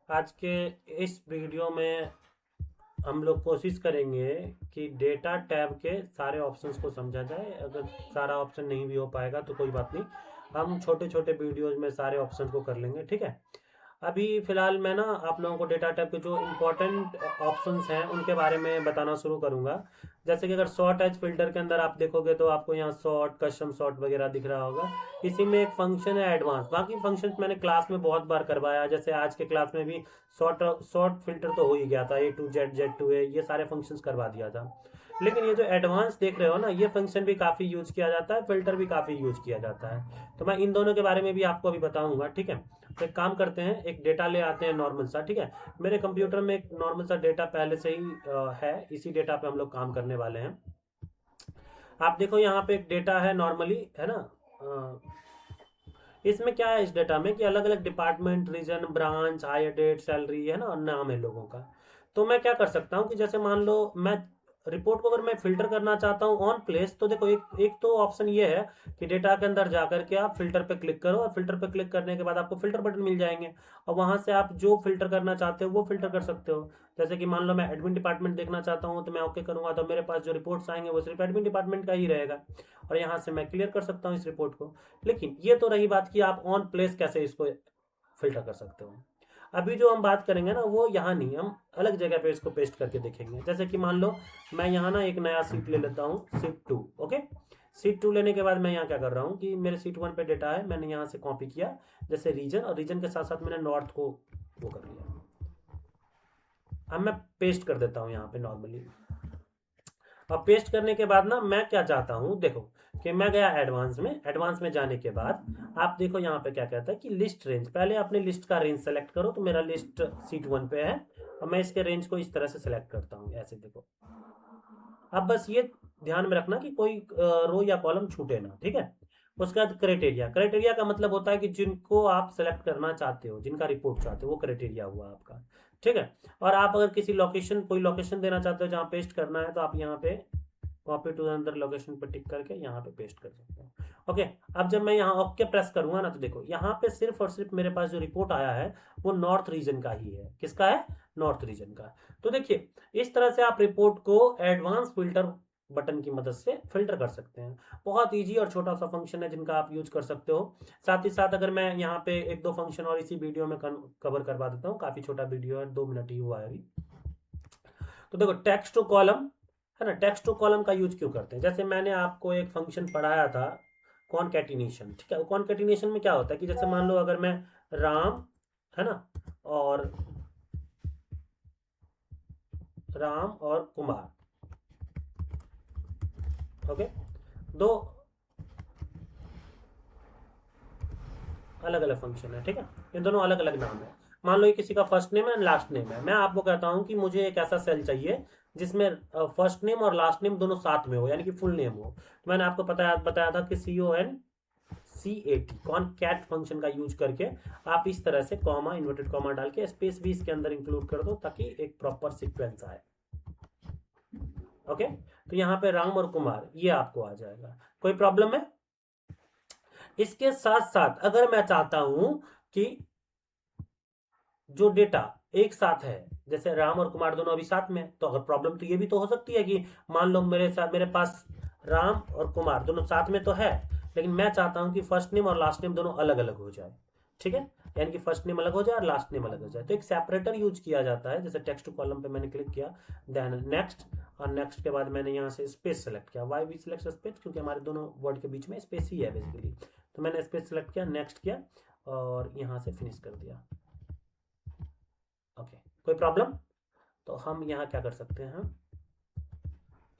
आज के इस वीडियो में हम लोग कोशिश करेंगे कि डेटा टैब के सारे ऑप्शंस को समझा जाए। अगर सारा ऑप्शन नहीं भी हो पाएगा तो कोई बात नहीं, हम छोटे छोटे वीडियोज में सारे ऑप्शंस को कर लेंगे, ठीक है। अभी फिलहाल मैं ना आप लोगों को डेटा टाइप के जो इम्पोर्टेंट ऑप्शंस हैं उनके बारे में बताना शुरू करूंगा। जैसे कि अगर सॉर्ट एज फिल्टर के अंदर आप देखोगे तो आपको यहाँ सॉर्ट, कस्टम सॉर्ट वगैरह दिख रहा होगा। इसी में एक फंक्शन है एडवांस। बाकी फंक्शंस मैंने क्लास में बहुत बार करवाया, जैसे आज के क्लास में भी सॉर्ट सॉर्ट फिल्टर तो हो ही गया था, ए टू जेड, जेड टू ए, ये सारे फंक्शंस करवा दिया था। लेकिन ये जो एडवांस देख रहे हो ना, ये फंक्शन भी काफ़ी यूज किया जाता है, फिल्टर भी काफ़ी यूज किया जाता है। तो मैं इन दोनों के बारे में भी आपको अभी बताऊंगा, ठीक है। तो एक काम करते हैं, एक डेटा ले आते हैं नॉर्मल सा, ठीक है। मेरे कंप्यूटर में एक नॉर्मल सा डेटा पहले से ही है, इसी डेटा पे हम लोग काम करने वाले हैं। आप देखो यहाँ पे एक डेटा है नॉर्मली, है ना। अ, इसमें क्या है, इस डेटा में कि अलग अलग department, region, branch, hire date, salary, है ना, और नाम है लोगों का। तो मैं क्या कर सकता हूँ कि जैसे मान लो मैं रिपोर्ट को अगर मैं फिल्टर करना चाहता हूँ ऑन प्लेस, तो देखो एक एक तो ऑप्शन ये है कि डेटा के अंदर जाकर के आप फिल्टर पे क्लिक करो, और फिल्टर पे क्लिक करने के बाद आपको फिल्टर बटन मिल जाएंगे, और वहां से आप जो फिल्टर करना चाहते हो वो फिल्टर कर सकते हो। जैसे कि मान लो मैं एडमिन डिपार्टमेंट देखना चाहता हूँ, तो मैं ओके करूंगा, तो मेरे पास जो रिपोर्ट्स आएंगे वो सिर्फ एडमिन डिपार्टमेंट का ही रहेगा, और यहाँ से मैं क्लियर कर सकता हूँ इस रिपोर्ट को। लेकिन ये तो रही बात कि आप ऑन प्लेस कैसे इसको फिल्टर कर सकते हो। अभी जो हम बात करेंगे ना, वो यहाँ नहीं, हम अलग जगह पे इसको पेस्ट करके देखेंगे। जैसे कि मान लो मैं यहाँ ना एक नया सीट ले लेता हूँ, sheet two, okay. Sheet two लेने के बाद मैं यहाँ क्या कर रहा हूँ कि मेरे सीट वन पे डेटा है, मैंने यहाँ से कॉपी किया, जैसे रीजन, और रीजन के साथ साथ मैंने नॉर्थ को वो कर लिया। अब मैं पेस्ट कर देता हूँ यहाँ पे नॉर्मली। अब पेस्ट करने के बाद ना मैं क्या चाहता हूँ, देखो कि मैं गया एडवांस में। एडवांस में जाने के बाद आप देखो यहाँ पे क्या कहता है कि लिस्ट रेंज, पहले अपने लिस्ट का रेंज सेलेक्ट करो। तो मेरा लिस्ट सीट वन पे है, और मैं इसके रेंज को इस तरह से सेलेक्ट करता हूँ, ऐसे देखो। अब बस ये ध्यान में रखना कि कोई रो या कॉलम छूटे ना, ठीक है। उसके बाद क्राइटेरिया, क्राइटेरिया का मतलब होता है कि जिनको आप सेलेक्ट करना चाहते हो, जिनका रिपोर्ट चाहते हो, वो क्राइटेरिया हुआ आपका, ठीक है। और आप अगर किसी लोकेशन, कोई लोकेशन देना चाहते हो जहाँ पेस्ट करना है, तो आप यहाँ पे कॉपी टू अंदर लोकेशन पर टिक करके यहाँ पे पेस्ट कर सकते हैं, ओके। अब जब मैं यहाँ ओके प्रेस करूंगा ना, तो देखो यहाँ पे सिर्फ और सिर्फ मेरे पास जो रिपोर्ट आया है वो नॉर्थ रीजन का ही है। किसका है? नॉर्थ रीजन का। तो देखिए, इस तरह से आप रिपोर्ट को एडवांस फिल्टर बटन की मदद से फिल्टर कर सकते हैं। बहुत इजी और छोटा सा फंक्शन है जिनका आप यूज कर सकते हो। साथ ही साथ अगर मैं यहाँ पे एक दो फंक्शन और इसी वीडियो में कवर करवा देता हूँ, काफी छोटा वीडियो है, 2 मिनट ही हुआ है अभी। तो देखो, टेक्स्ट टू कॉलम, है ना, टेक्स्ट टू कॉलम का यूज क्यों करते हैं? जैसे मैंने आपको एक फंक्शन पढ़ाया था, कॉनकैटिनेशन, ठीक है। कॉनकैटिनेशन में क्या होता है कि जैसे मान लो अगर मैं राम, है ना, और राम और कुमार, ओके, दो अलग अलग फंक्शन है, ठीक है। इन दोनों अलग अलग नाम है। मान लो ये किसी का फर्स्ट नेम है एंड लास्ट नेम है। मैं आपको कहता हूँ कि मुझे एक ऐसा सेल चाहिए जिसमें फर्स्ट नेम और लास्ट नेम दोनों साथ में हो, यानी कि फुल नेम हो। तो मैंने आपको बताया बताया था कि CONCAT, कॉन कैट फंक्शन का यूज करके आप इस तरह से कॉमा, इन्वर्टेड कॉमा डाल के स्पेस भी इसके अंदर इंक्लूड कर दो, ताकि एक प्रॉपर सीक्वेंस आए, ओके। तो यहाँ पे राम और कुमार ये आपको आ जाएगा। कोई प्रॉब्लम है? इसके साथ साथ अगर मैं चाहता हूं कि जो डेटा एक साथ है, जैसे राम और कुमार दोनों अभी साथ में, तो अगर प्रॉब्लम तो ये भी तो हो सकती है कि मान लो मेरे साथ, मेरे पास राम और कुमार दोनों साथ में तो है, लेकिन मैं चाहता हूं कि फर्स्ट नेम और लास्ट नेम दोनों अलग अलग हो जाए, ठीक है। यानी कि फर्स्ट नेम अलग हो जाए और लास्ट नेम अलग हो जाए, तो एक सेपरेटर यूज किया जाता है। जैसे टेक्स्ट टू कॉलम पे मैंने क्लिक किया, देन नेक्स्ट, और नेक्स्ट के बाद मैंने यहाँ से स्पेस सेलेक्ट किया। Why we select space? क्योंकि हमारे दोनों वर्ड के बीच में स्पेस ही है बेसिकली। तो मैंने स्पेस सेलेक्ट किया, नेक्स्ट किया, और यहाँ से फिनिश कर दिया, ओके। कोई प्रॉब्लम? तो हम यहाँ क्या कर सकते हैं,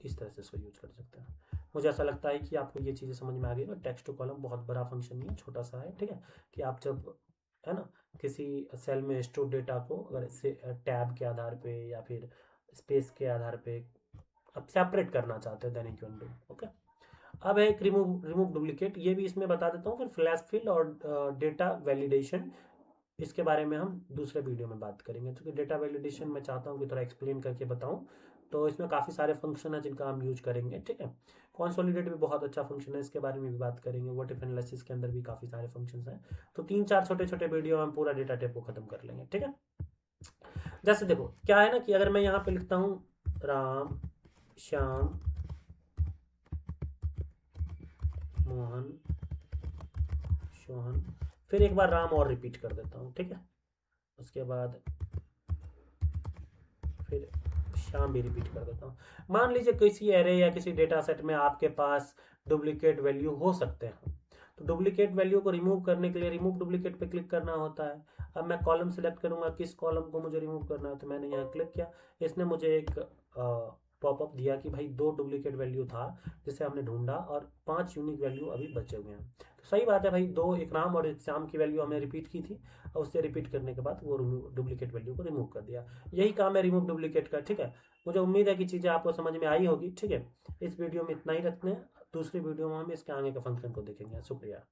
इस तरह से इसको यूज कर सकते हैं। मुझे ऐसा लगता है कि आपको ये चीज़ें समझ में आ गई। टेक्स्ट टू कॉलम बहुत बड़ा फंक्शन नहीं है, छोटा सा है, ठीक है। कि आप जब, है ना, किसी सेल में स्टोर डेटा को अगर इसे टैब के आधार पे या फिर स्पेस के आधार पे आप सेपरेट करना चाहते हो, then you can do, okay. अब है एक रिमूव रिमूव डुप्लीकेट, ये भी इसमें बता देता हूँ। फिर फ्लैश फिल और डेटा वैलिडेशन, इसके बारे में हम दूसरे वीडियो में बात करेंगे, क्योंकि डेटा वैलिडेशन मैं चाहता हूँ कि थोड़ा एक्सप्लेन करके बताऊँ। तो इसमें काफ़ी सारे फंक्शन हैं जिनका हम यूज करेंगे, ठीक है। कॉन्सोलिडेट भी बहुत अच्छा फंक्शन है, इसके बारे में भी बात करेंगे। व्हाट इफ एनालिसिस के अंदर भी काफ़ी सारे फंक्शंस हैं। तो 3 4 छोटे छोटे वीडियो में हम पूरा डेटा टाइप को खत्म कर लेंगे, ठीक है। जैसे देखो क्या है ना कि अगर मैं यहाँ पे लिखता हूँ राम श्याम मोहन सोहन, फिर एक बार राम और रिपीट कर देता हूँ, ठीक है। उसके बाद फिर श्याम भी रिपीट कर देता हूँ। मान लीजिए किसी एरे या किसी डेटा सेट में आपके पास डुप्लीकेट वैल्यू हो सकते हैं, तो डुप्लीकेट वैल्यू को रिमूव करने के लिए रिमूव डुप्लीकेट पे क्लिक करना होता है। अब मैं कॉलम सेलेक्ट करूंगा किस कॉलम को मुझे रिमूव करना है, तो मैंने यहाँ क्लिक किया, इसने मुझे एक पॉपअप दिया कि भाई 2 डुप्लीकेट वैल्यू था जिसे हमने ढूंढा और 5 यूनिक वैल्यू अभी बचे हुए हैं। तो सही बात है भाई, दो एक राम और एक श्याम की वैल्यू हमने रिपीट की थी और उससे रिपीट करने के बाद वो डुप्लीकेट वैल्यू को रिमूव कर दिया। यही काम है रिमूव डुप्लीकेट का, ठीक है। मुझे उम्मीद है कि चीज़ें आपको समझ में आई होगी, ठीक है। इस वीडियो में इतना ही रखते हैं, दूसरी वीडियो में हम इसके आगे के फंक्शन को देखेंगे। शुक्रिया।